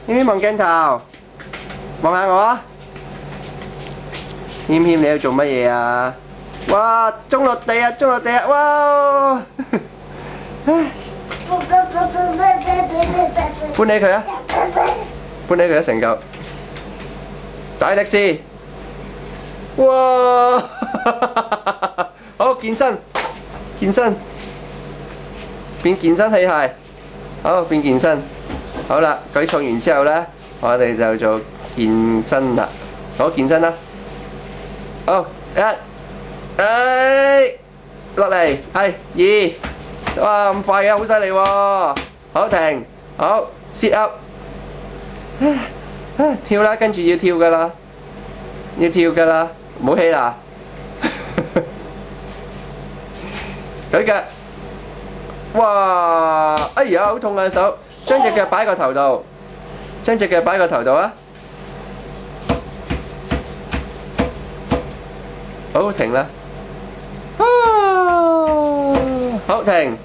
謙謙望鏡頭，望下我啊！謙謙你喺度做乜嘢啊？哇！中落地啊！中落地啊！哇！搬起佢啊！搬起佢啊！成嚿，大力士！哇！好健身，健身，變健身器械，好變健身。好啦，舉重完之後咧，我哋就做健身啦。好健身啦。好落嚟，係2，哇咁快嘅，好犀利喎！好停，好 sit up， 跳啦，跟住要跳噶啦，要跳噶啦，唔好氣啦，舉腳，哇！哎呀，好痛啊手，將隻腳擺個頭度，將隻腳擺個頭度啊！好停啦，好停。